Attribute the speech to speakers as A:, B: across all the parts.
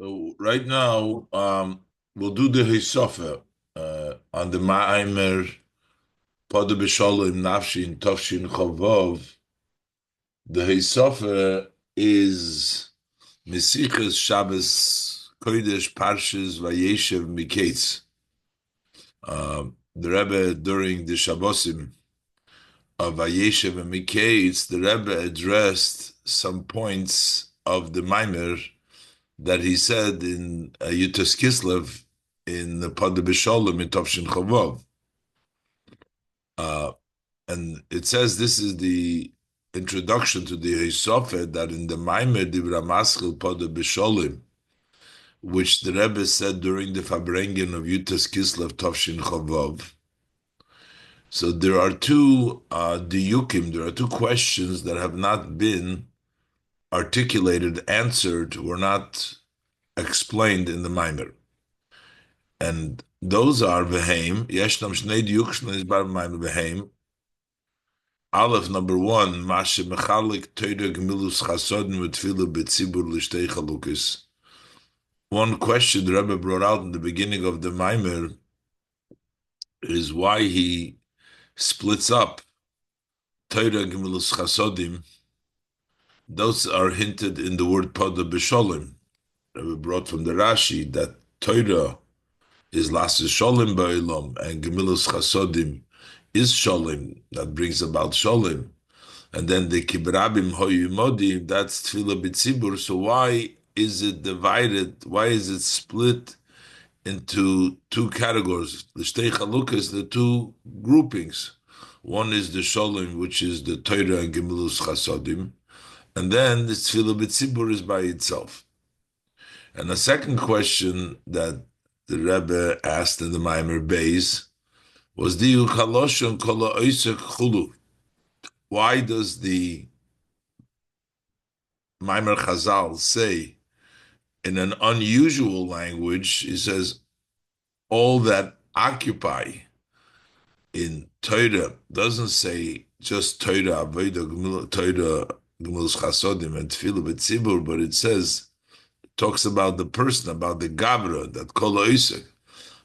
A: So right now, we'll do the Hosapa on the Ma'amer Pada B'Shalom Nafshi in Tafshin Chavov. The Hosapa is Mesiches Shabbos Kodesh Parshas Vayeshev Miketz. The Rebbe during the Shabbosim of Vayeshev and Miketz, the Rebbe addressed some points of the Maimer that he said in h'tשכו in the Pada B'Shalom in Tafshin Chavov. And it says this is the introduction to the Hosapa that in the Maimer Dibra Maschil Pada B'Shalom, which the Rebbe said during the Farbrengen of h'tשכו Tafshin Chavov. So there are two diyukim, there are two questions that have not been articulated, answered, were not explained in the Maimer. And those are v'heim. Yeshnam shnei diyuk shnei bar maimer v'heim. Aleph, number one, mashe mechalik teira gemilus chasodim v'tfilah b'tzibur l'shtei chalukis. One question the Rebbe brought out in the beginning of the Maimer is why he splits up teira gemilus chasodim. Those are hinted in the word Pada B'Shalom. Rebbe brought from the Rashi that teira is Lasses Sholem Ba'ilam, and Gemilus Chasodim is Sholem, that brings about Sholem. And then the Kibrabim Hoyimodim, that's Tfilah B'Tzibur. So why is it divided? Why is it split into two categories? The Shtei Chalukas, the two groupings. One is the Sholem, which is the Torah and Gemilus Chasodim. And then the Tfilah B'Tzibur is by itself. And the second question that the Rebbe asked in the Maimer Beis was Diu Kaloshon Kola Oisek Chulu. Why does the Maimer Chazal say in an unusual language, he says, all that occupy in Torah, doesn't say just Torah, Avodah, Torah, Gemilus Chasodim, and Tfilah B'Tzibur, but it says, talks about the person, about the Gabra, that Kol Oisek.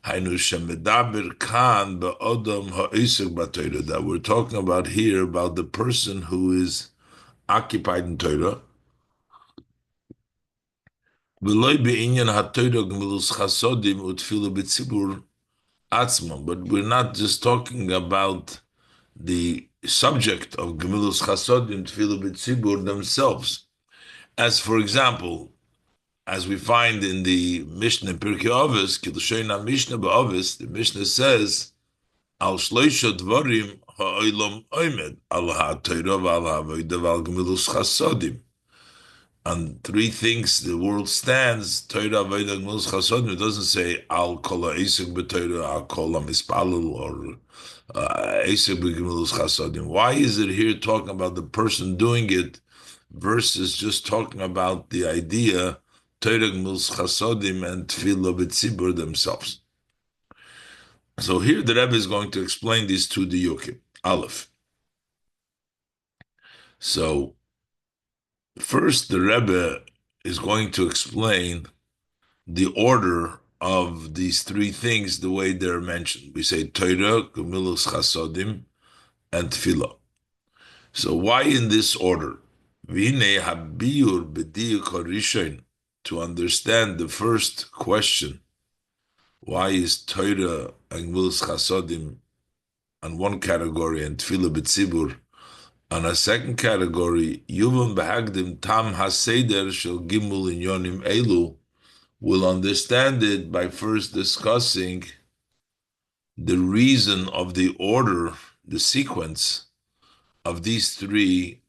A: Hainu shemedaber kan ba'odam ha'oisek b'Torah, that we're talking about here, about the person who is occupied in Torah. V'loi be'inyan ha'Torah g'milus chasodim u'tfilah b'tzibur atzmam. But we're not just talking about the subject of g'milus chasodim, tfilah b'tzibur themselves. As for example, as we find in the Mishnah Pirkei Avos, Kilusheina Mishnah Ba'Avos, the Mishnah says, Al shloisha dvarim ha'olam oimed, al ha'Torah v'al ha'avodah v'al gemilus chasodim. On three things the world stands, Torah, avodah, gemilus chasodim. It doesn't say al kol ha'esek b'Torah, al kol ha'mispalel, or esek b'gemilus chasodim. Why is it here talking about the person doing it versus just talking about the idea Torah, Gemilus Chasodim, and Tfilah B'Tzibur themselves? So here the Rebbe is going to explain these two diyukim. Aleph. So first the Rebbe is going to explain the order of these three things, the way they're mentioned. We say Torah, Gemilus Chasodim, and Tfilah. So why in this order? V'hinei habiyur b'diyuk harishon. To understand the first question, why is Torah and Gemilus Chasodim on one category and Tfilah B'Tzibur on a second category, Yuvam B'Hagdim Tam HaSeder Shel Gimul Inyonim Elu, will understand it by first discussing the reason of the order, the sequence of these three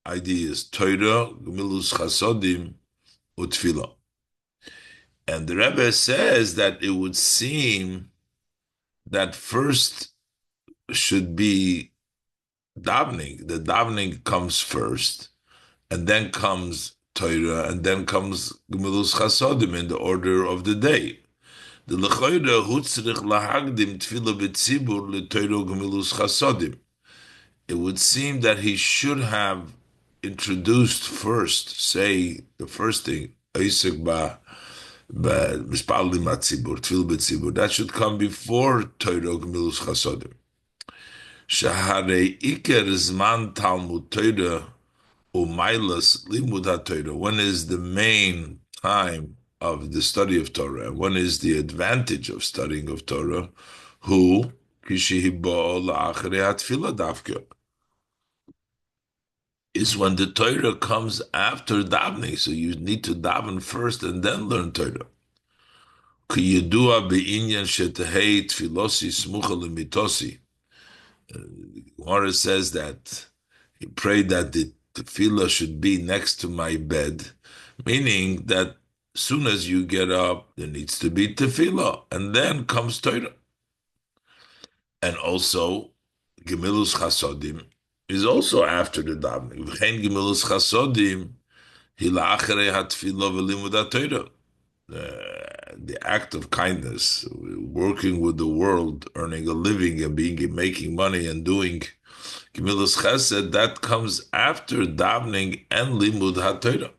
A: ideas, Torah, Gemilus Chasodim, Utfilah. And the Rebbe says that it would seem that first should be davening. The davening comes first, and then comes Torah, and then comes Gemilus Chasodim in the order of the day. The lechoira hutzrich lahagdim tfilah b'tzibur l'Torah Gemilus Chasodim. It would seem that he should have introduced first, say the first thing, Oisek Mispallim Atzibur, Tfil Betzibur. That should come before Torah Gemilus Chasodim. Shaharei Iker Zman Talmud Torah Umailas Limud HaTorah. When is the main time of the study of Torah? When is the advantage of studying of Torah? Who? Kishihibo La'achrei HaTfilah Davka. Is when the Torah comes after davening. So you need to daven first and then learn Torah. Kiyudua be'inyan shetehei tfilosi smucha lemitosi. Gemara says that he prayed that the tefillah should be next to my bed, meaning that as soon as you get up, there needs to be tefillah, and then comes Torah. And also, Gemilus Chasodim is also after the davening. V'chein Gemilus Chasodim hila acharei hatfilah v'limud haTorah. The act of kindness, working with the world, earning a living and making money and doing Gemilus Chesed, that comes after davening and limud haTorah.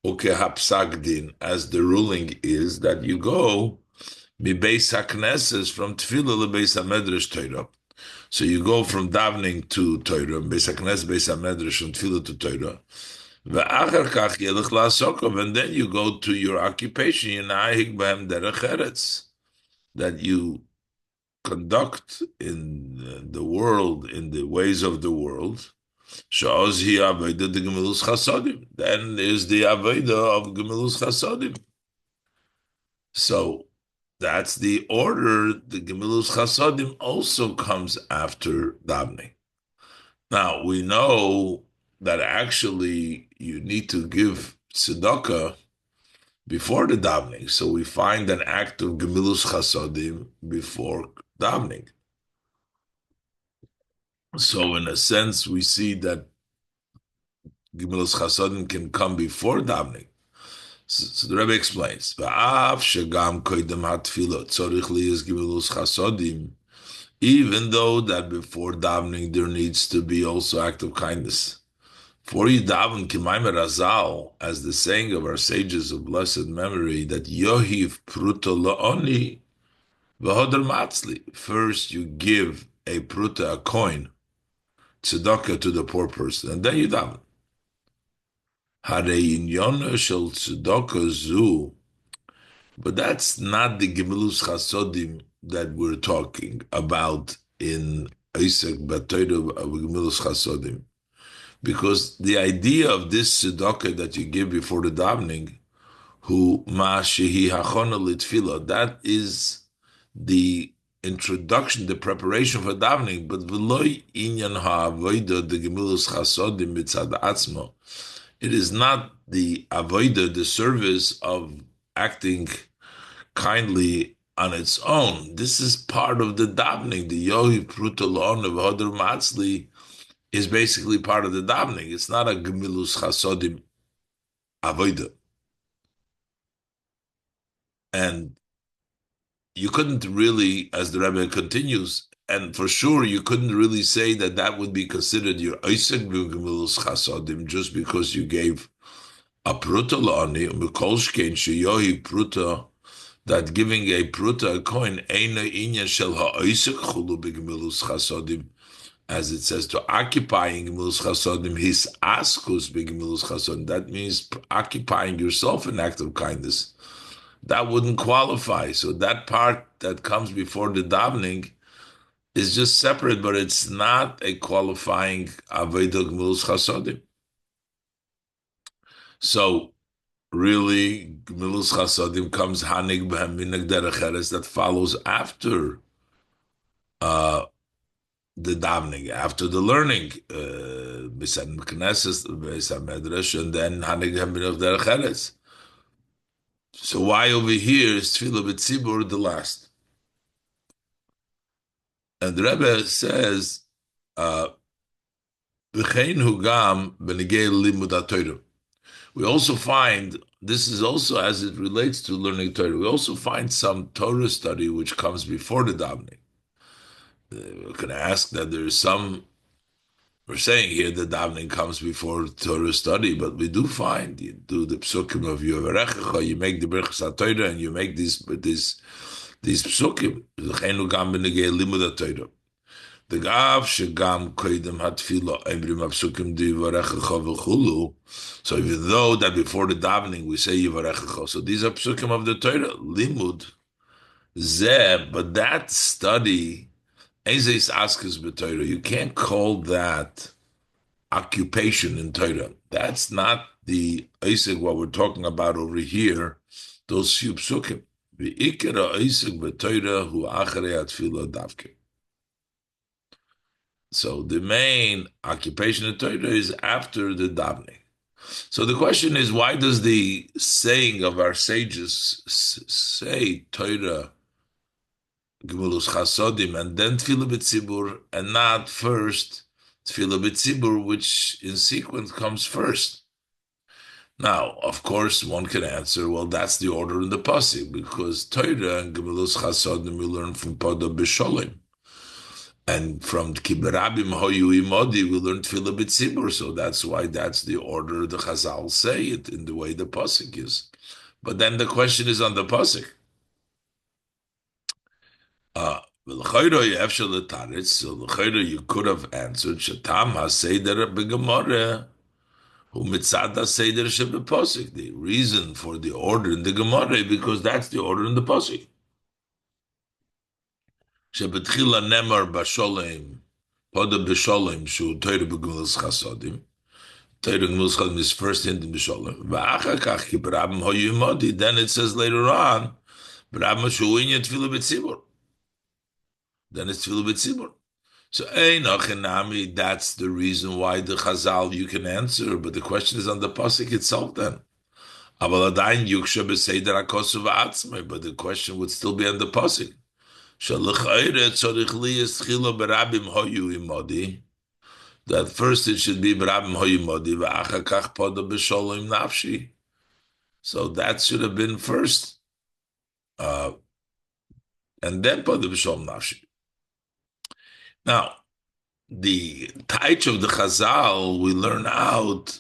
A: Okay, hapsak din, as the ruling is that you go mibeis hakneses from tefillah lebeis hamedrash Torah. So you go from davening to Torah, beis haknes, beis hamedrash, from tefillah to Torah. And then you go to your occupation, that you conduct in the world, in the ways of the world. Then is the Avodah of Gemilus Chasodim. So that's the order. The Gemilus Chasodim also comes after davening. Now we know that actually you need to give tzedakah before the davening. So we find an act of Gemilus Chasodim before davening. So in a sense, we see that Gemilus Chasodim can come before davening. So the Rebbe explains, even though that before davening there needs to be also act of kindness. For you daven Kimaimer Razal, as the saying of our sages of blessed memory, that Yohiv Pruta La'oni V'hodar Matzli. First you give a pruta, a coin, tzedakah to the poor person, and then you daven. Harei inyona shel tzedakah zu. But that's not the Gemilus Chasodim that we're talking about in Isaac Batoida of Gemilus Chasodim. Because the idea of this tzedakah that you give before the davening, who ma shehi hachona litfila, that is the introduction, the preparation for davening. But v'loi inyan ha'avoida the gemilus chasodim mitzad atzmo. It is not the avoida, the service of acting kindly on its own. This is part of the davening. The yohi prutalon of hodar matzli is basically part of the davening. It's not a gemilus chasodim avoida. And you couldn't really, as the Rebbe continues, and for sure you couldn't really say that that would be considered your Isaac gemilus chasodim just because you gave a pruta la'ani, u'mekolshkein sheyohi pruta, that giving a pruta, a coin, eina inya shel ha'Isaac chulu b'gemilus chasodim, as it says, to occupying gemilus chasodim, his askus b'gemilus chasodim. That means occupying yourself in act of kindness. That wouldn't qualify. So that part that comes before the davening is just separate, but it's not a qualifying avodah gemilus chasodim. So really, gemilus chasodim comes hanig b'hem minag derech eretz, that follows after the davening, after the learning, b'san knesses, b'san medrash, and then hanig b'hem minag derech eretz. So why over here is tefillah b'tzibur the last? And the Rebbe says, "V'chein hu gam b'negei limud haTorah." We also find, this is also as it relates to learning Torah, we also find some Torah study which comes before the davening. We can ask that there is some We're saying here that davening comes before Torah study, but we do find you do the psukim of Yovarechecha, you make the Birchas HaTorah, and you make these psukim. L'cheinu gam b'negei limud HaTorah. The gav shegam koidem hatfila emrim apsukim di Yovarechecha v'chulu. So even though that before the davening we say Yovarechecha, so these are psukim of the Torah, limud zeh, but that study, ezes askas b'Torah, you can't call that occupation in Torah. That's not the Isaac what we're talking about over here. Those few psukim. V'ikera Isaac b'Torah hu acharei atfila davke. So the main occupation in Torah is after the davening. So the question is, why does the saying of our sages say Torah Gemulus Chasodim and then Tefillah B'tzibur and not first Tefillah B'tzibur, which in sequence comes first? Now, of course, one can answer, well, that's the order in the pasuk, because Torah and Gemulus Chasodim we learn from Pada B'Sholem. And from Kiberabim Hoyu Imodi we learn Tefillah B'tzibur, so that's why that's the order the Chazal say it in the way the pasuk is. But then the question is on the pasuk. So you could have answered Shatam HaSeder B'Gemara Hu Mitzad HaSeder Sheb'Posik. The reason for the order in the Gemara because that's the order in the Posik. Shebetchila Nemar Basholem Poda B'Sholem Shu Torah B'Gemulus Chasodim. Torah B'Gemulus Chasodim is first in the B'Sholem. V'achar kach ki Brabim Hoyu Imodi. Then it says later on Brabim Shu Inyan Tefillah B'Tzibur. Then it's Tefillah B'Tzibur. So, that's the reason why the Chazal you can answer, but the question is on the pasuk itself then. But the question would still be on the pasuk. That first it should be Barabim Hoyimodi, v'achakach Pada B'Sholom Nafshi. So that should have been first. And then Pada B'Sholom Nafshi. Now, the taich of the Chazal, we learn out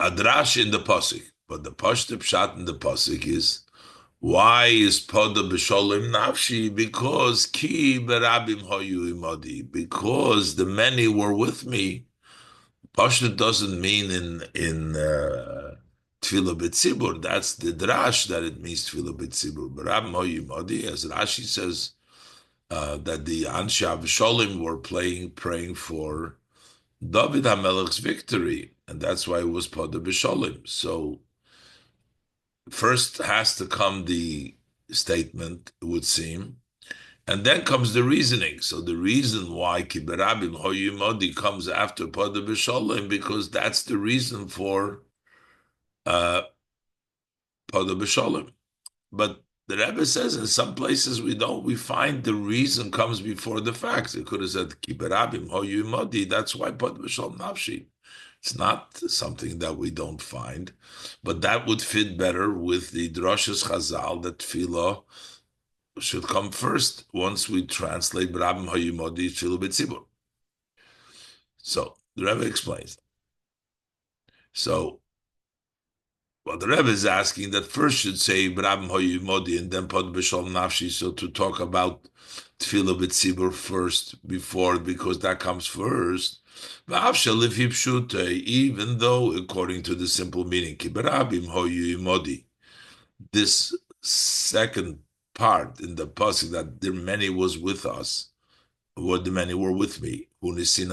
A: adrash in the pasuk, but the pashto pshat in the pasuk is why is Pada B'Sholom Nafshi? Because ki berabim hoyu imodi, because the many were with me. Pashto doesn't mean in Tefillah B'Tzibur. That's the drash that it means Tefillah B'Tzibur. Berabim hoyu imodi, as Rashi says. That the Anshe Avsholim were praying for David HaMelech's victory, and that's why it was Pada B'Sholim. So first has to come the statement, it would seem, and then comes the reasoning. So the reason why Kiberabim Hoyu Modi comes after Pada B'Sholim, because that's the reason for Pada B'Sholim. But the Rebbe says in some places we find the reason comes before the facts. It could have said Kiberabim Hoyu Modi. That's why Pada B'Sholom Nafshi. It's not something that we don't find, but that would fit better with the Drashas Chazal that Tefillah should come first once we translate Barabim Hoyu Modi Tefillah B'Tzibur. So the Rebbe explains. So well, the Rebbe is asking that first should say Barabim Hoyu Modi and then Pada B'Sholom Nafshi. So to talk about Tefillah B'Tzibur first because that comes first. Even though according to the simple meaning, Kiberabim Hoyu Modi, this second part in the pasuk that the many was with us, or the many were with me. That's the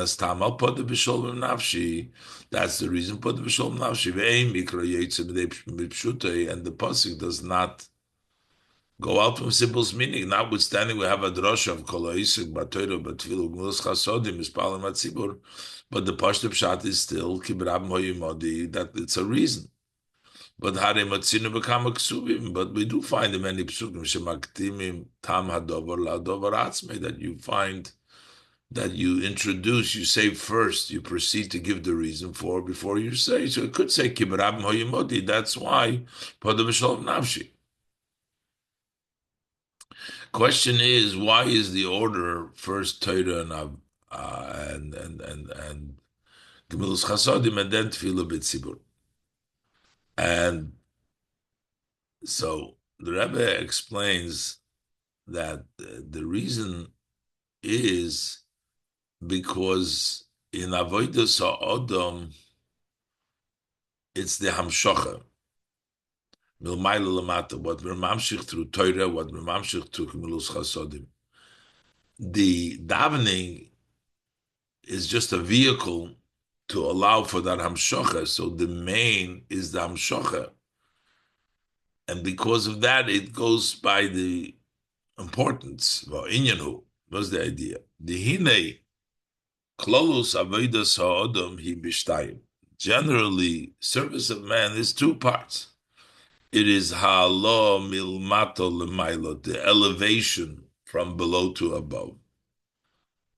A: reason Pada B'Sholom Nafshi. And the pasuk does not go out from simple meaning. Notwithstanding, we have a drasha of Kol Ha'isuk B'Torah B'Tefillah G'Mulus Chasodim Mispalim HaTzibur, but the pashto pshat is still Kiberabim Hoyu Modi, that it's a reason. But Hare Matzinu B'Kama Ksubim, but we do find in many psukim Shemaktimim Tam Hadovar LaDovar Atzmei, that you find that you introduce, you say first, you proceed to give the reason for before you say. So it could say Kiberabim Hoyu Modi. That's why Pada B'Sholom Nafshi. Question is, why is the order first Torah and Gemilus Chasodim and then Tefillah B'tzibur? And so the Rebbe explains that the reason is because in Avodas HaOdom, it's the Hamshocha, Milmayla Lamata, what we're mamshich through Torah, what we're mamshich through Gemilus Chasodim. The davening is just a vehicle to allow for that Hamshocha, so the main is the Hamshocha. And because of that, it goes by the importance. Well, Inyanu was the idea. The Hine, Klolus Avodas HaOdom Hi B'shtayim. Generally, service of man is two parts. It is Ha'alo Milmato L'maylo, the elevation from below to above.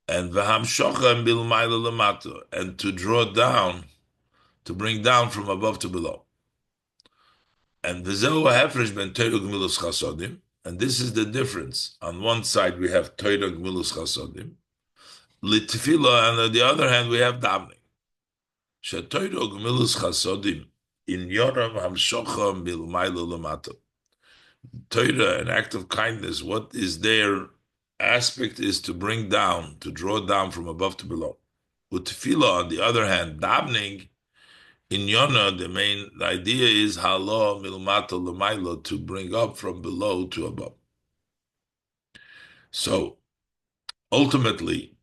A: And V'hamshocha Milmaylo L'mato, and to draw down, to bring down from above to below. And V'zehu ha'hefresh ben Torah Gemilus Chasodim, and this is the difference. On one side, we have Torah Gemilus Chasodim, L'tefillah, and on the other hand, we have davening. She'Torah Gemilus Chasodim, in Yoram Hamshocha Milmaylo L'mato. Torah, an act of kindness, what is their aspect is to bring down, to draw down from above to below. With tefillah, on the other hand, davening, in Yonah, the idea is halo milmato l'maylo, to bring up from below to above. So, ultimately,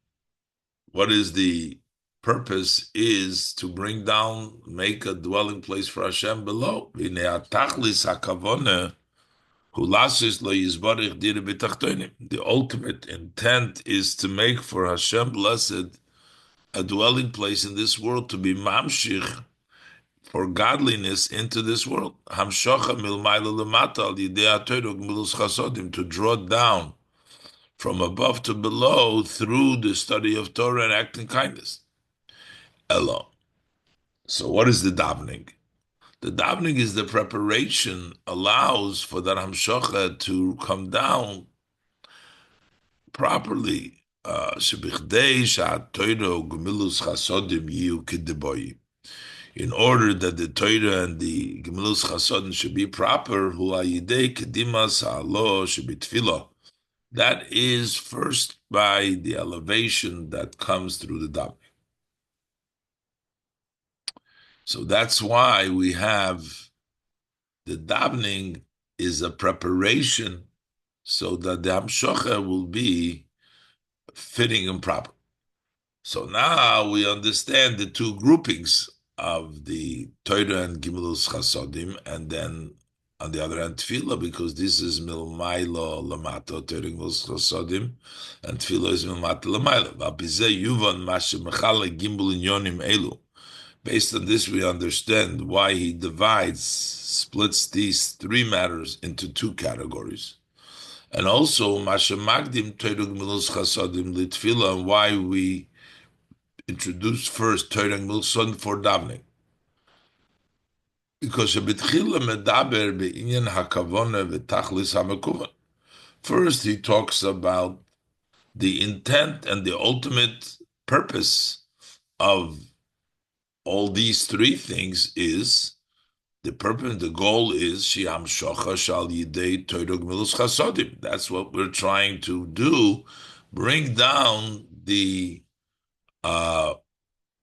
A: what is the purpose is to bring down, make a dwelling place for Hashem below. The ultimate intent is to make for Hashem blessed a dwelling place in this world, to be mamshich for godliness into this world. Hamshocha milmayla lemata al yidei ha'torah gemilus chasodim, to draw down from above to below through the study of Torah and acting kindness. Elo. So what is the davening? The davening is the preparation, allows for that hamshocha to come down properly. In order that the Torah and the Gemilus Chasodim should be proper, should be tefillah. That is first by the elevation that comes through the davening. So that's why we have the davening is a preparation so that the hamshocha will be fitting and proper. So now we understand the two groupings of the Torah and Gemilus Chasodim, and then on the other hand Tefillah, because this is Milmaylo Lamato, Torah Gemilus Chasodim, and Tefillah is Milmato Lamaylo. Yuvan Mashe Mechala Gimbul Inyonim Elu. Based on this, we understand why he splits these three matters into two categories. And also, Mashe Magdim Torah Gemilus Chasodim Litfila, and why we introduce first Torah Gemilus Chasodim for davening. Because Shebitchila Medaber Be'inyan HaKavona V'Tachlis HaMekuvan. First, he talks about the intent and the ultimate purpose of all these three things is the purpose, the goal is Shiam Shocha Shal Yidei Torah Gemilus Chasodim. That's what we're trying to do, bring down the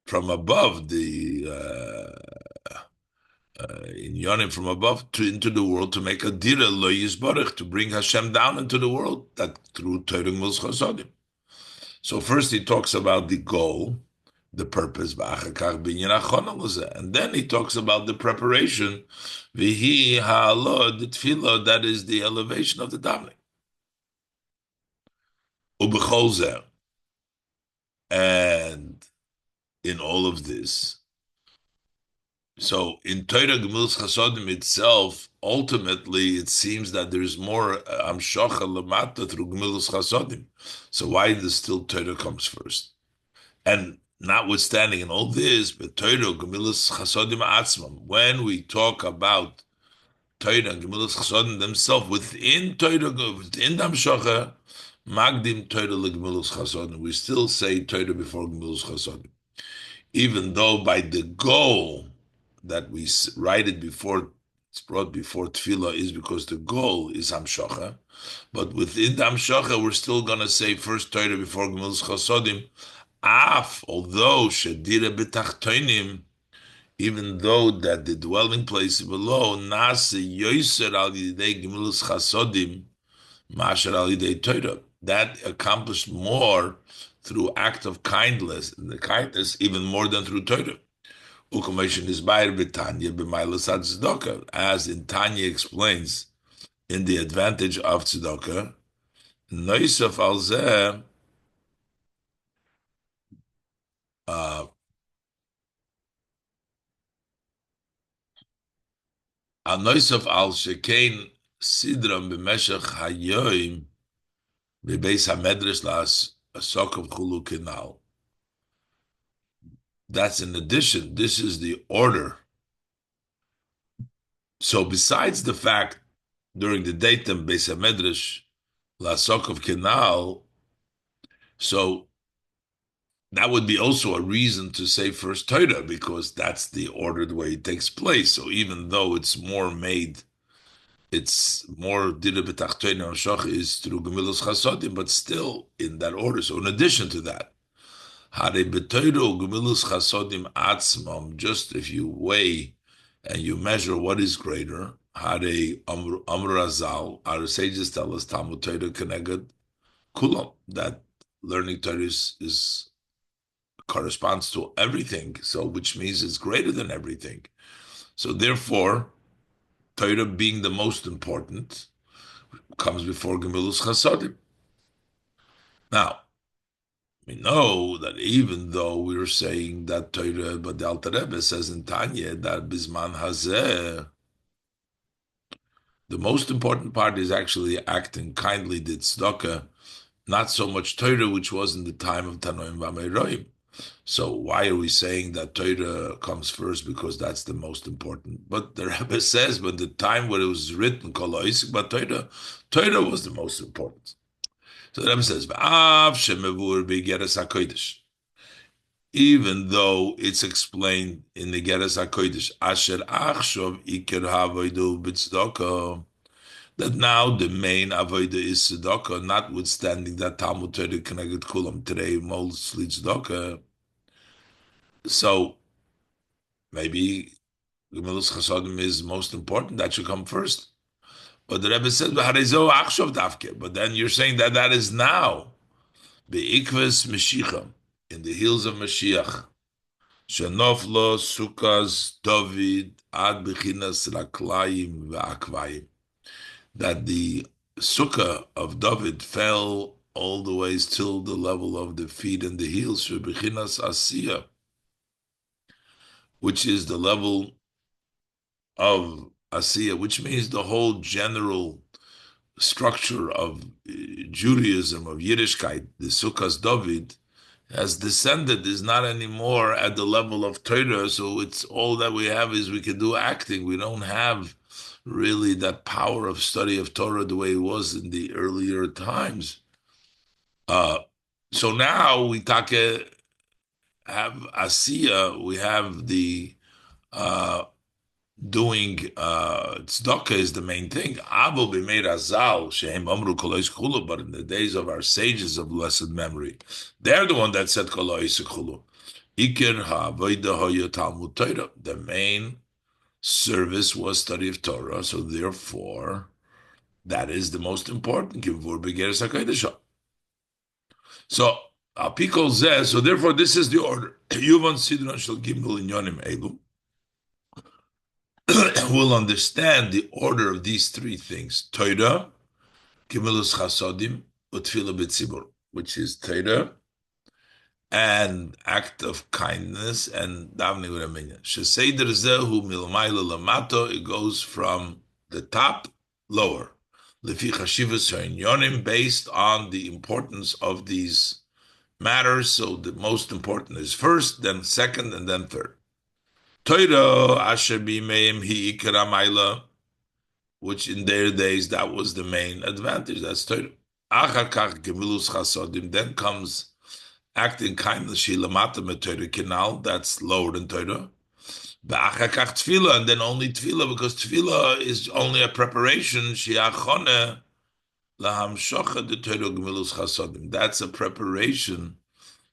A: from above, the in Yonim from above into the world, to make a dira lo yisbarach, to bring Hashem down into the world, that through Torah Gemilus Chasodim. So first he talks about the goal, the purpose, and then he talks about the preparation, the tefillah, that is the elevation of the davening. And in all of this, so in Torah Gemilus Chasodim itself, ultimately it seems that there's more Amshocha Lamata through Gemilus Chasodim. So why does still Torah comes first? And notwithstanding in all this, but Torah Gemilus Chasodim Atzmam, when we talk about Torah and Gemilas Chasodim themselves within Torah, within the Hamshacha, Magdim Torah leGemilas Chasodim. We still say Torah before Gemilas Chasodim, even though by the goal that we write it before it's brought before Tefillah is because the goal is Hamshacha. But within the Hamshacha, we're still going to say first Torah before Gemilas Chasodim. Although Shadira B'tachtoinim, even though that the dwelling place below, Nase Yoiser al Yidei Gemilas Chasodim, Masher al Yidei Torah, that accomplished more through act of kindness, and the kindness even more than through Torah. Ukameshin is Bayer B'Tanya B'Mailas HaTzedakah, as in Tanya explains in the advantage of tzedakah. Noisef al zeh, noisef al shekein sidram b'meshech hayoim b'beis hamedrash las asokov chulu kenal. That's in addition. This is the order. So besides the fact during the daytime beis hamedrash las asokov kenal, so that would be also a reason to say first Torah, because that's the ordered way it takes place. So even though it's more Dira B'Tachtoin or Shach is through Gemilas Chasodim, but still in that order. So in addition to that, Hare B'Toiro Gemilas Chasodim Atzmam, just if you weigh and you measure what is greater, Hare Amr Azal, our sages tell us Talmud Torah Keneged Kulam, that learning Torah is corresponds to everything, so which means it's greater than everything. So therefore, Torah being the most important comes before Gemilus Chasodim. Now, we know that even though we were saying that Torah, but the Alter Rebbe says in Tanya that Bisman Hazeh, the most important part is actually acting kindly, the tzedakah, not so much Torah, which was in the time of Tanoim V'Ameiroim. So why are we saying that Torah comes first? Because that's the most important. But the Rebbe says, but the time where it was written, but Torah was the most important. So the Rebbe says, even though it's explained in the Geras HaKodesh, Asher Achshov Iker HaAvodah B'Tzedakah, that now the main avodah is tzedakah, notwithstanding that Talmud Torah connected kulam today mostly tzedakah. So maybe Gemilus Chasodim is most important. That should come first. But the Rebbe says, but then you're saying that that is now be'ikves Mashiach, in the heels of Mashiach. Shenoflo Sukkos David ad bechinas raklayim ve'akvayim. That the sukkah of David fell all the way till the level of the feet and the heels, bechinas asiyah, which is the level of asiyah, which means the whole general structure of Judaism, of Yiddishkeit, the Sukkah's David, has descended, is not anymore at the level of Torah, so it's all that we have is we can do acting. We don't have really that power of study of Torah the way it was in the earlier times. So now we have Asiya, we have the doing tzedakah is the main thing. Abu b'meir azal shehem amru kolois chulu, but in the days of our sages of blessed memory, they're the one that said kolois chulu. Iker ha'avodah hoya Talmud Torah. The main service was study of Torah, so therefore that is the most important. Kivur b'geres hakodesh. So apikol zeh. So therefore, this is the order. Yuvan sidron shel gimel inyonim elu. Will understand the order of these three things: Torah, Gemilus Chasodim, Utfila B'Tzibur, which is Torah and act of kindness and davening with a minyan. Sheseder zehu milmayla lamato. It goes from the top lower. Lefi chashivas ha'inyonim, based on the importance of these matters. So the most important is first, then second, and then third. Torah asher b'meim hi ikra mayla. which in their days, that was the main advantage. That's Torah. Achar kach gemilus chasodim, then comes acting kindness, shilamata meTorah, canal, that's lower than Torah. Ba'achar kach tefillah, and then only tefillah, because tefillah is only a preparation, shiachone lahamshocha de Torah gemilus chasodim. That's a preparation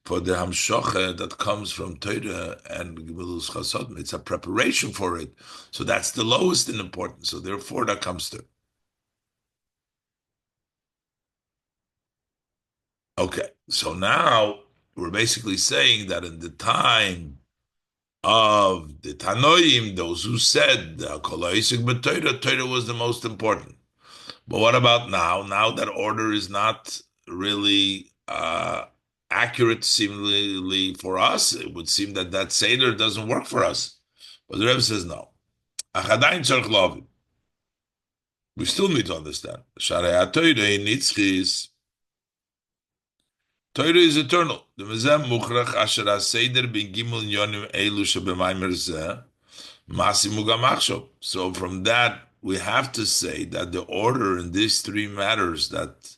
A: for the hamshocha that comes from Torah and gemilus chasodim. It's a preparation for it. So that's the lowest in importance. So therefore that comes to. Okay, so now we're basically saying that in the time of the Tanoim, those who said Kol ha'isik b'Torah, Torah was the most important. But what about now? Now that order is not really accurate, seemingly for us. It would seem that that Seder doesn't work for us. But the Rebbe says no. Achadayin tzarich lavin. We still need to understand. Sharei ha'Torah nitzchis. Torah is eternal. The mezem muchrach asher ha-seder bin gimel yonim elu shebemaimer zeh masimu gam achshov. So from that, we have to say that the order in these three matters, that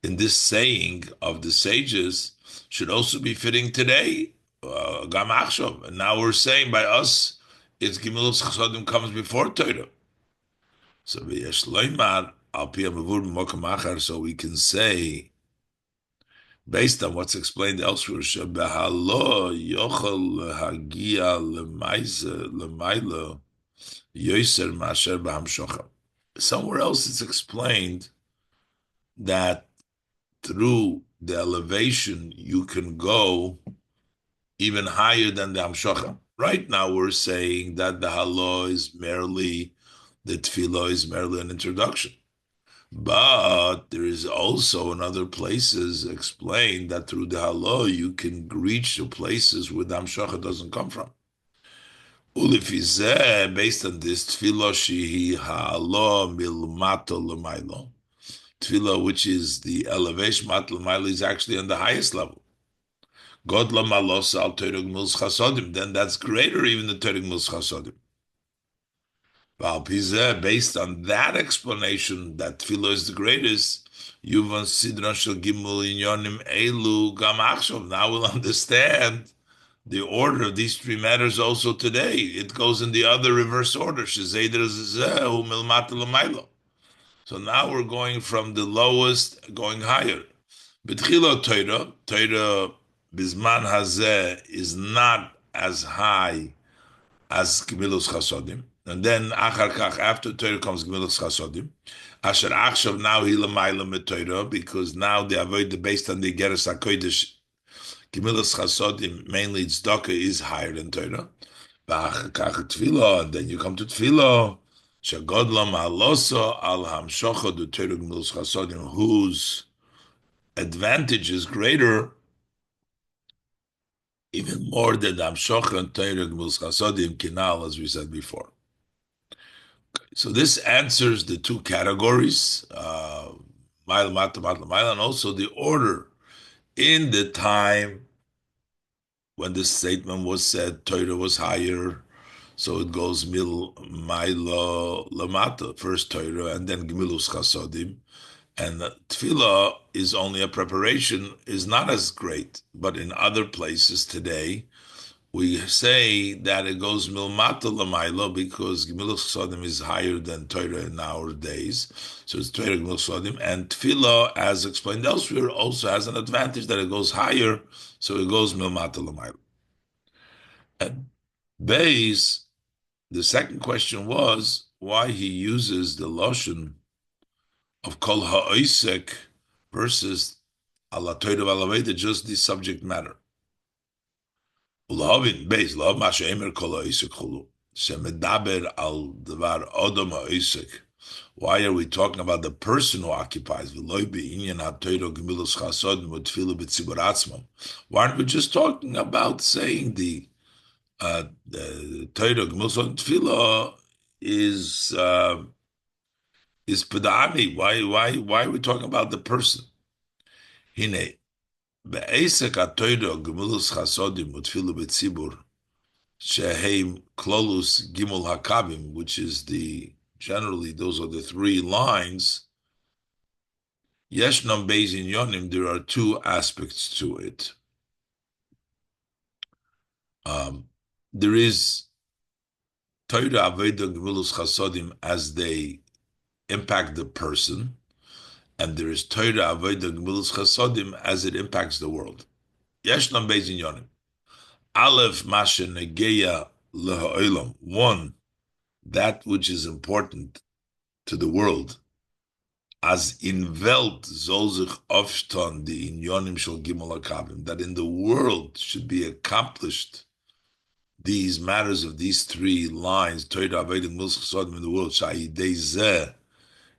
A: in this saying of the sages, should also be fitting today. Gam achshov. And now we're saying by us, it's gimel chasodim comes before Torah. So v'yesh loymar al pi ha-mavur b'mokem achar, so we can say, based on what's explained elsewhere, shebehalo yochel hagia lemaila yoser masher b'hamshocha. Somewhere else it's explained that through the elevation you can go even higher than the hamshocha. Right now we're saying that the halo is merely, the tefillah is merely an introduction. But there is also in other places explained that through the halo you can reach to places where the hamshacha doesn't come from. Ulifizeh, based on this, tefillah shehi halo milmato l'maylo. Tefillah, which is the elevation, mat l'maylo, is actually on the highest level. God la malos al Torah gemilos chasodim. Then that's greater even than Torah gemilos chasodim. Based on that explanation that tefillah is the greatest, Yuvan Sidran Shel Gimel Inyonim Elu Gam Achshav. Now we'll understand the order of these three matters also today. It goes in the other reverse order. Shezeder Zehu Milmata L'maylo. So now we're going from the lowest, going higher. B'tchila Torah Bizman Hazeh is not as high as Gemilos Chasodim. And then Achar Kach, after Torah comes Gemilos Chasodim. Asher Achshav, now he l'mayla mit Torah, because now they avoid based on the Geras HaKodesh. Gemilos Chasodim, mainly Tzedakah, is higher than Torah. Achar Kach Tefillah, and then you come to Tefillah. Shagodla Ma'aloso al Hamshocha du Torah Gemilos Chasodim, whose advantage is greater, even more than the Hamshocha and Torah Gemilos Chasodim Kinal, as we said before. So this answers the two categories, Mail, Mata, Mata, Mail, and also the order in the time when this statement was said, Torah was higher, so it goes Mil, Mailo, Lamata, first Torah, and then Gemilus Chasodim. And Tefillah is only a preparation, is not as great, but in other places today, we say that it goes milmata l'maylo because Gemilus Chasodim is higher than Torah in our days. So it's Torah Gemilus Chasodim. And Tefillah, as explained elsewhere, also has an advantage that it goes higher, so it goes milmata l'maylo. And Beis, the second question was why he uses the loshon of kol ha'oisek versus ala Torah v'alaveda, just the subject matter. Why are we talking about the person who occupies? Why aren't we just talking about saying the Torah Tefillah is pedami? Why are we talking about the person? Hine. Be'esek ha-Torah gemilus chasodim utfilu betzibur sheheim klolus gimul hakavim, which is the generally those are the three lines. Yeshnam Beis Inyonim, there are two aspects to it. There is Torah Aveda Gvulus Chasodim as they impact the person, and there is Torah Aveda Gvulus Chasodim as it impacts the world. Yeshnam Beis Inyonim. Aleph Masha Negeya Leha'olam. One, that which is important to the world. As in Welt soll sich aufstehen die Inyonim shel Gimel HaKavim, that in the world should be accomplished these matters of these three lines, Torah Aveda Gvulus Chasodim in the world, Sha'idei Zeh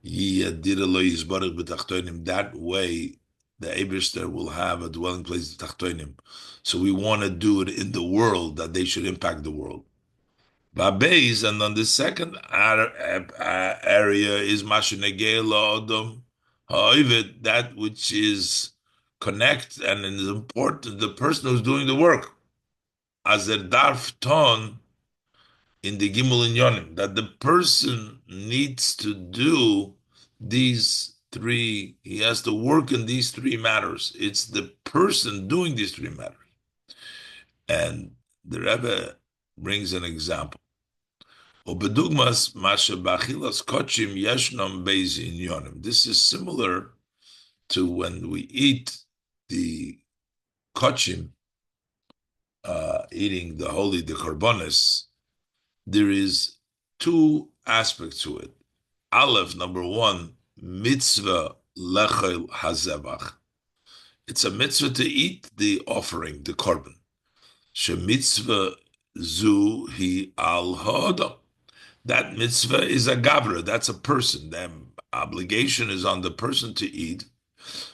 A: Yiyadira Lo Yizbarach B'Tachtonim, that way the Eibishter will have a dwelling place in Tachtonim. So we want to do it in the world, that they should impact the world. Babeis, and on the second area is Mashenegei La'odom Ha'ovid, that which is connect and is important, the person who's doing the work. As a darf ton in the Gimel Inyonim, that the person needs to do these three, he has to work in these three matters. It's the person doing these three matters. And the Rebbe brings an example. This is similar to when we eat the kochim, eating the holy, the korbanos. There is two aspects to it. Aleph, number one, mitzvah lechel hazevach. It's a mitzvah to eat the offering, the korban. She mitzvah zu hi al ha'odam. That mitzvah is a gavra, that's a person. The obligation is on the person to eat.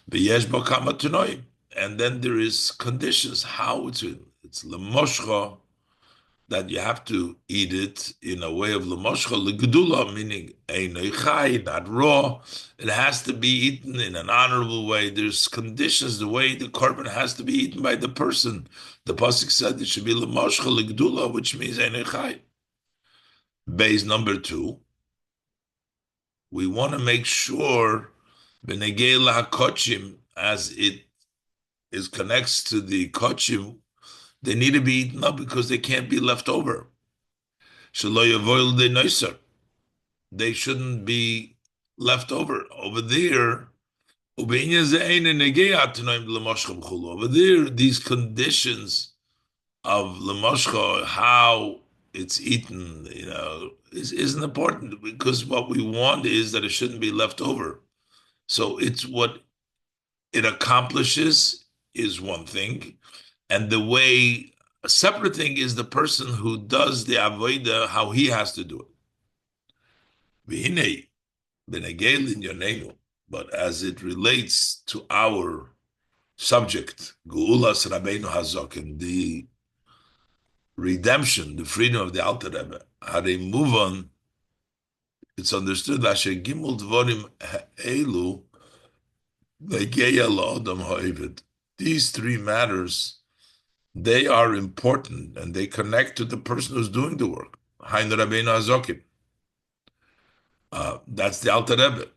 A: V'yesh bo kama tanoim. And then there is conditions, how it's lemoshcha, that you have to eat it in a way of lemoshcha, legedula, meaning einay chai, not raw. It has to be eaten in an honorable way. There's conditions, the way the korban has to be eaten by the person. The pasuk said it should be lemoshcha, legedula, which means einay chai. Base number two, we want to make sure b'negei lahakochim, as it is connects to the kochim, they need to be eaten up because they can't be left over. They shouldn't be left over. Over there, over there, these conditions of lemoshcha, how it's eaten, isn't important, because what we want is that it shouldn't be left over. So it's what it accomplishes is one thing, and the way, a separate thing is the person who does the avodah, how he has to do it. But as it relates to our subject, Geulas Rabbeinu Hazokin, the redemption, the freedom of the Alter Rebbe, how they move on, it's understood that Gimel Dvorim Elu Negeya La'odam Ha'ovid. These three matters, they are important and they connect to the person who's doing the work. Hain Rabbeinu Hazokin. That's the Alter Rebbe.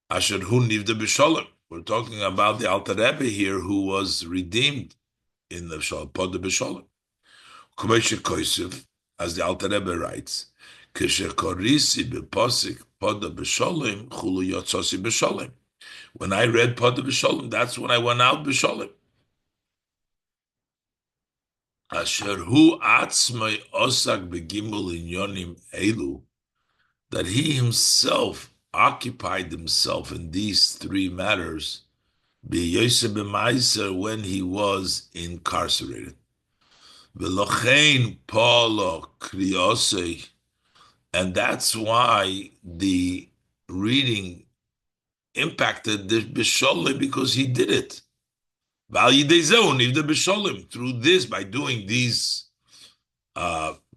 A: Asher hu nivda b'sholem. We're talking about the Alter Rebbe here, who was redeemed in the pod b'sholem. Kumeshe koisiv, as the Alter Rebbe writes, Keshe korisi b'posik pod b'sholem chulu yotzosi b'sholem. When I read pod b'sholem, that's when I went out b'sholem. Asher hu atzmai osak begimul inyonim elu, that he himself occupied himself in these three matters, when he was incarcerated. And that's why the reading impacted the Bisholem, because he did it. Through this, by doing these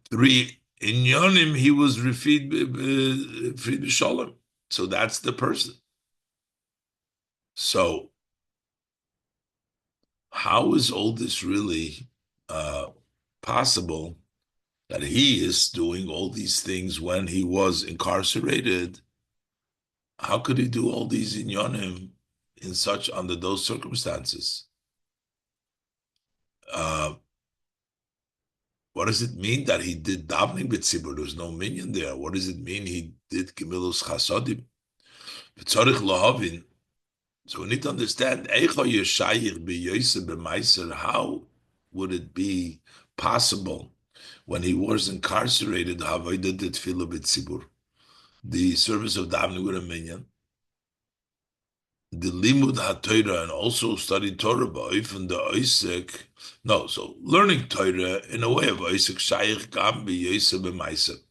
A: three inyonim, he was freed Bisholem. So that's the person. So how is all this really possible? that he is doing all these things when he was incarcerated, how could he do all these inyonim in such under those circumstances? Uh, what does it mean that he did davening b'tzibur? There's no minyan there. What does it mean he did gemilus chasodim? V'tzorich lahavin. So we need to understand how would it be possible when he was incarcerated, the service of davening with a minyan, the limud haTorah, and also study Torah from the Isaac. No, so learning Torah in a way of Isaac Shaykh Gam b'Yosef b'Maiser.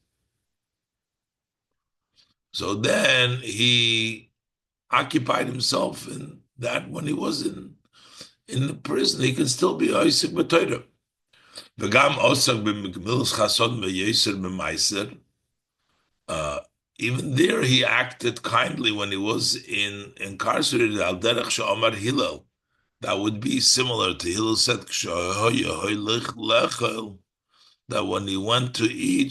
A: So then he occupied himself in that when he was in the prison, he could still be Isaac b'Torah. V'gam osak b'mikmilas chasod b'Yosef b'Maiser. Even there, he acted kindly when he was incarcerated. Al derech she'omar Hillel, that would be similar to Hillel said that when he went to eat,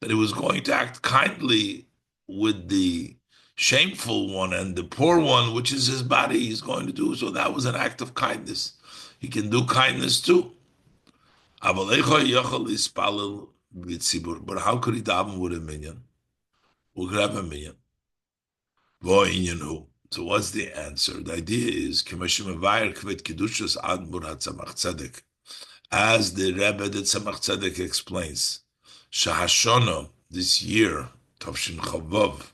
A: that he was going to act kindly with the shameful one and the poor one, which is his body. He's going to do so. That was an act of kindness. He can do kindness too. But how could he daven with a minyan? Who could have a minyan? So what's the answer? The idea is as the Rebbe the Tzemach Tzedek explains, Shahashono, this year, Tavshin Chavav,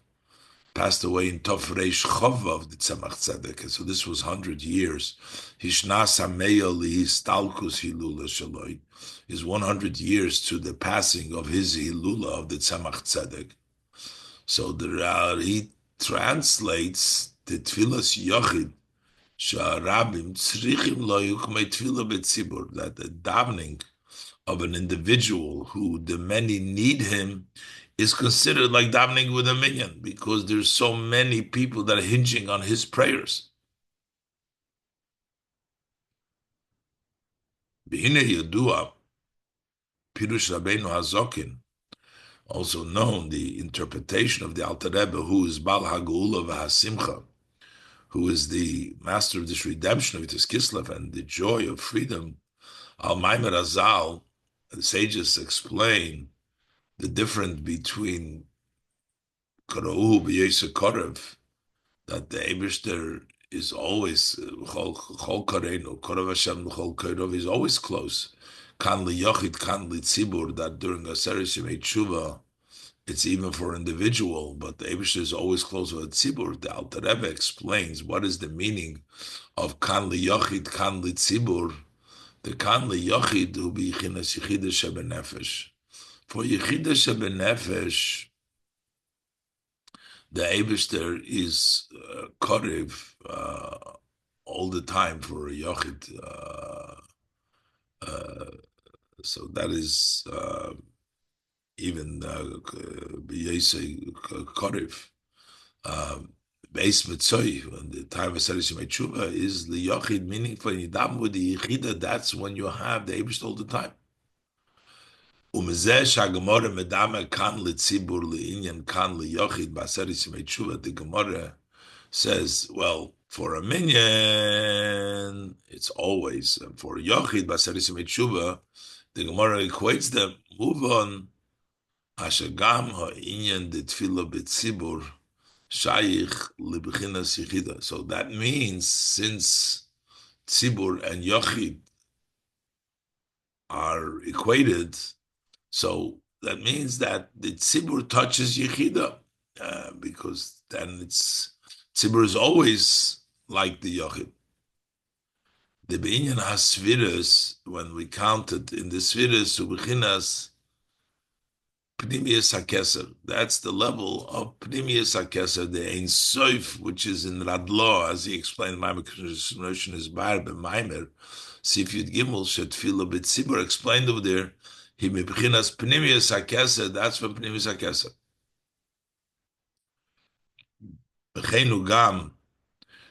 A: passed away in Tov Reish Chavav, the Tzemach Tzedek. So this was 100 years. Hishnas Hameyo Lihistalkus Hilula Shaloi is 100 years to the passing of his Hilula of the Tzemach Tzedek. So he translates the Tfilas Yochid Sha'arabim Tzrichim Lo Yukmei Tfila B'Tzibur, that the davening of an individual who the many need him is considered like davening with a minyan, because there's so many people that are hinging on his prayers. B'hine Yadua, Pirush Rabbeinu HaZokin, also known the interpretation of the Alter Rebbe, who is Bal HaGeula v'Hasimcha, who is the master of this redemption of Kislev and the joy of freedom. Al Maimer Azal, the sages explain the difference between Kara'u b'Yosef Korev, that the Eibishter is always Chol Karenu, Korev Hashem Chol Karov is always close. Kan liyochid, kan litzibur, that during Aseres Yemei Tshuva, it's even for individual, but the Eibishter is always close with tzibur. The Alter Rebbe explains what is the meaning of kan liyochid, kan litzibur. The kan liyochid who be chinas yichida shebenefesh. For yichida shebenefesh, the Eibishter is korev all the time for a yochid. So that is even b'yesei korev. Beis Mitzoi, when the time of Aseres Yemei Tshuva is the yochid, meaning for nidam with the yichida, that's when you have the Eibishter all the time. Umezeh shagemore medame kan litzibur liinyan kan liyochid b'Aseres Yemei Tshuva. The Gemara says, well, for a minyan, it's always. And for yochid b'Aseres Yemei Tshuva, the Gemara equates them. Move on. Hashagam ha'inyan de tefillah b'tzibur shaykh libchinas yichida. So that means since tzibur and yochid are equated, so that means that the tzibur touches yichida, because then it's tzibur is always like the yochid. The beinyan hasviras, when we counted in the sviras ubchinas Pnimius HaKeser, that's the level of Pnimius HaKeser, the Ein Sof, which is in Radlo, as he explained, Maimer Knushin is Barben Maimer, Sif Yud Gimel, Shetfila B'Tzibur, explained over there, he mebchinas Pnimius HaKeser, that's from Pnimius HaKeser. B'cheinu Gam,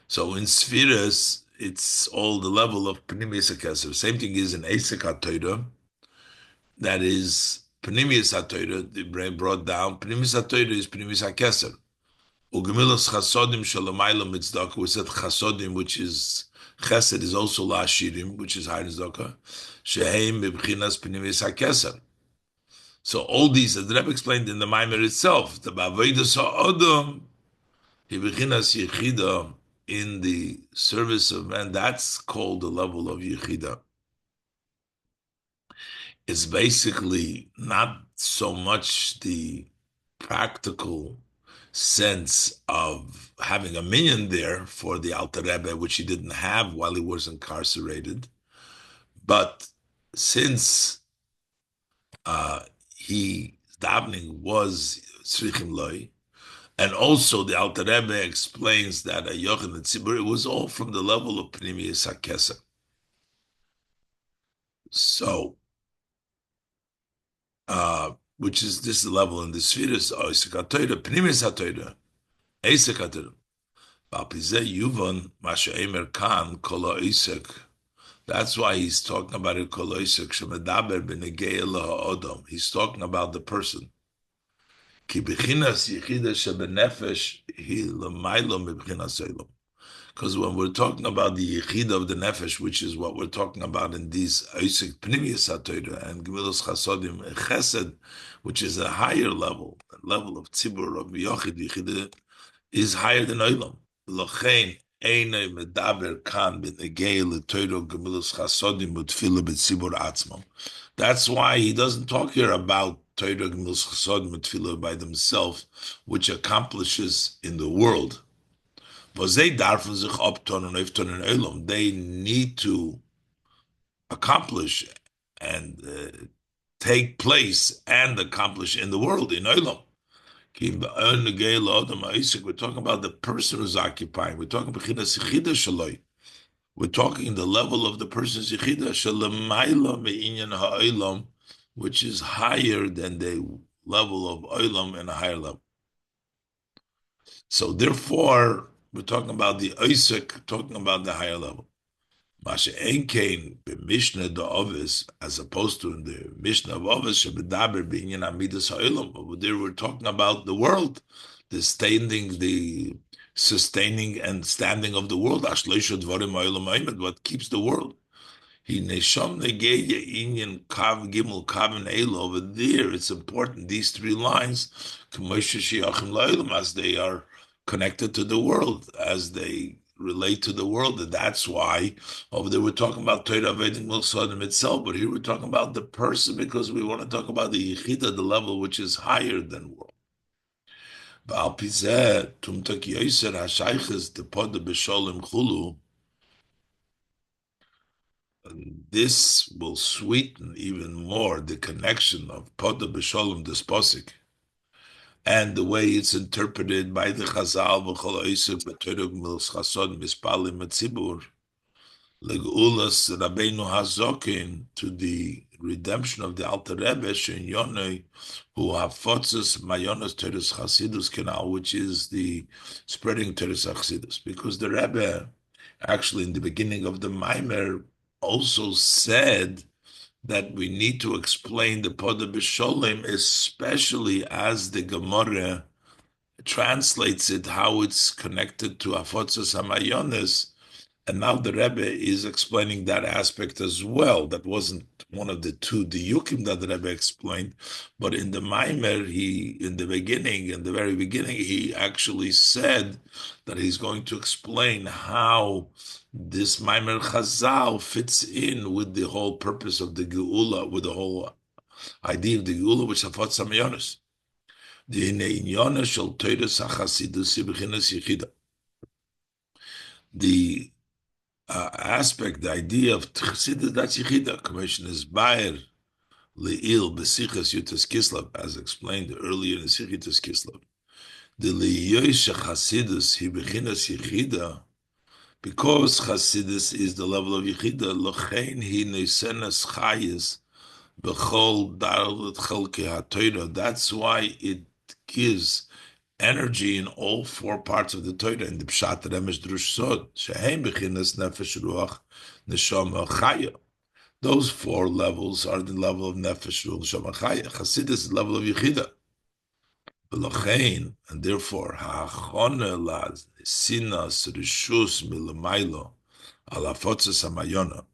A: so in Spheres, it's all the level of Pnimius HaKesser. Same thing is in Eisek HaTorah, that is Pnimius HaTorah, the brain brought down. Pnimius HaTorah is Pnimius HaKesser. Ugemilas Chasodim Shalamayla Mitzdaka, we said Chasodim, which is Chesed, is also La Shirim, which is higher Tzedakah. Sheheim Bebchinas Pnimius HaKesser. So all these, as the Rebbe explained in the Maimer itself, the Bavodah Sa'odom, Bebchinas Yechida, in the service of man, that's called the level of Yechida. It's basically not so much the practical sense of having a minyan there for the Alter Rebbe, which he didn't have while he was incarcerated. But since he davening was tzrichim loy, and also the Alter Rebbe explains that a Yochanan and Tzibur, it was all from the level of Pnimius HaKesser. So, which is this level in the spheres, Eisek HaTorah, Pnimius HaTorah, Eisek HaTorah. Yuvon Masha Emer Khan Kol Eisek. That's why he's talking about it Kol Eisek Shemedaber B'Negei Odom. He's talking about the person. Ki B'chinas Yechida Shebenefesh Hi L'Maylo M'Bchinas Eilom. Because when we're talking about the Yechida of the Nefesh, which is what we're talking about in these Eisek Pnimius HaTorah and Gemilos Chasodim Chesed, which is a higher level of Tzibur, of Yochid Yechida, is higher than Olam. Lochein Einay Medaber Kan B'Negei L'Torah Gemilos Chasodim U'Tfilah B'Tzibur Atzmam. That's why he doesn't talk here about Torah Gemilos Chasodim U'Tfilah by themselves, which accomplishes in the world. They need to accomplish and take place and accomplish in the world, in Olam. We're talking about the person who's occupying. We're talking about we're talking the level of the person's yichida, which is higher than the level of Olam and a higher level. So therefore, we're talking about the Isaac, talking about the higher level. Masha Enkein b'Mishnah d'Ovis, as opposed to in the Mishnah of Ovis, shebedaber b'inyan amidas ha'olam. Over there, we're talking about the world, the sustaining and standing of the world. Ashleisha dvarim ha'olam ha'emet, what keeps the world. He nesham negeya inyan kav gimel kav and over there. It's important, these three lines, as they are connected to the world, as they relate to the world. And that's why over there we're talking about Torah Vedic Milsodim itself, but here we're talking about the person because we want to talk about the Yechida, the level which is higher than world. This will sweeten even more the connection of Poda B'Sholem, this posik, and the way it's interpreted by the Chazal v'chol oisek b'torah gemilos chasod mispalim etzibur legulas Rabbeinu Hazokin, to the redemption of the Alter Rebbe Shein Yonei who hafotzes mayonos teres Chasidus Kenal, which is the spreading teres Chasidus, because the Rebbe actually in the beginning of the Maimer also said that we need to explain the Poda B'Sholem, especially as the Gemara translates it, how it's connected to Afotzos HaMayones. And now the Rebbe is explaining that aspect as well. That wasn't one of the two diyukim that the Rebbe explained, but in the Maimer, in the very beginning, he actually said that he's going to explain how this Maimer Chazal fits in with the whole purpose of the Geula, with the whole idea of the Geula, which is Afotzos HaMayones. The aspect, the idea of Chassidus, that's Yechida. Commission is Bayer, Le'il, Besichas Yutas Kislav, as explained earlier in the Sichitas Kislav. The Le'yoisha Chassidus, he bechinas Yechida, because Chassidus is the level of Yechida, Lochein he Neisenas Chayis, Bechol Darlet Chelke HaTorah. That's why it gives energy in all four parts of the Torah, in the Pshat, Remesh, Drush, Sod, Shehem, Bechinas, Nefesh, Ruach, Neshama, Chaya. Those four levels are the level of Nefesh, Ruach, Neshama, Chaya. Chassidus is the level of Yechida. V'lochein, and therefore, Ha'achone laz, Sinas, Rishus, Milamaylo, Alafotzes Hamayona.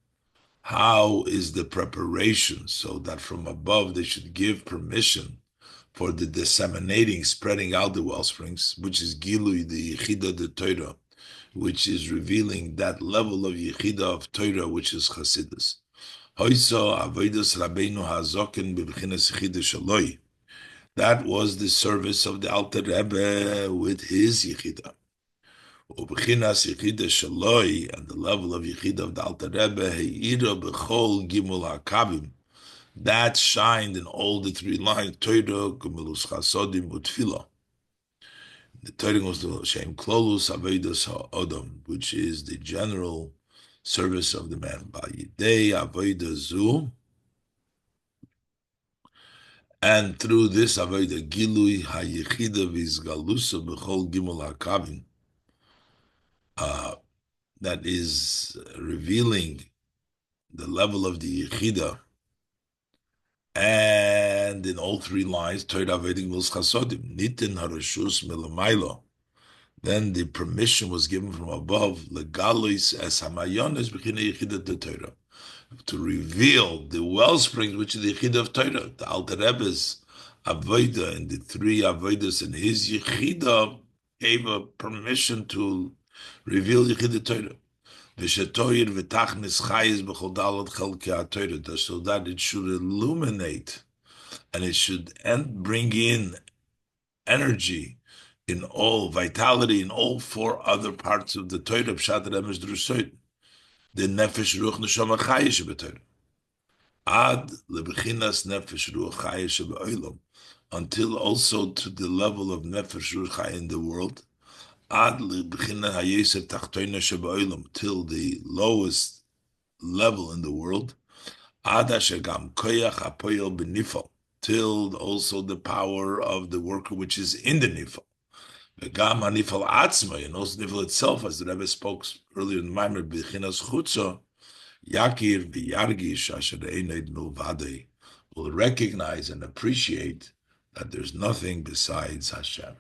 A: How is the preparation so that from above they should give permission for the disseminating, spreading out the well springs, which is Gilui, the Yechida de Torah, which is revealing that level of Yechida of Torah, which is Chassidus. Hoiso Avodas Rabbeinu Hazoken b'Bchinas Yechida Shaloi. That was the service of the Alter Rebbe with his Yechida. Ubchinas Yechida Shaloi, and the level of Yechida of the Alter Rebbe, Heira B'chol Gimul HaKavim, that shined in all the three lines, Torah, Gemilus Chasodim, Utfila. The Torah was the Shem Klolus Avedus HaOdam, which is the general service of the man. Ba'yidei Aveda Zu, and through this Aveda Gilui HaYechida Vizgalusa B'chol Gimul HaKavim, that is revealing the level of the Yechida, and in all three lines, Torah Vedic Mils Chasodim, Nitin Harashus Milamaylo. Then the permission was given from above, Legalis as Hamayones B'china Yechida de Torah, to reveal the wellsprings which is the Yechida of Torah. The Alter Rebbe's Avodah and the three Avodas in his Yechida gave a permission to reveal Yechida Torah. V'shetoyer v'tachnis chayis b'chol dalot chelkei HaTorah, so that it should illuminate and it should bring in energy in all, vitality in all four other parts of the Torah, Pshat Remesh Drusoid, the Nefesh Ruach Neshama Chaya Sheb'Torah, Ad lebechinas Nefesh Ruach Chaya Sheb'Olam, until also to the level of Nefesh Ruach Chaya in the world, Ad lebechinas Hayeser Tachtoina Sheb'Olam, till the lowest level in the world, Ad Ashegam Koyach HaPoyel B'Nifal, till also the power of the worker which is in the Nifal. V'gam hanifal atzma, and also nifal itself, as the Rebbe spoke earlier in the Maimer, b'chinas chutza, yakir v'yargish asher eined milvadei, will recognize and appreciate that there's nothing besides Hashem.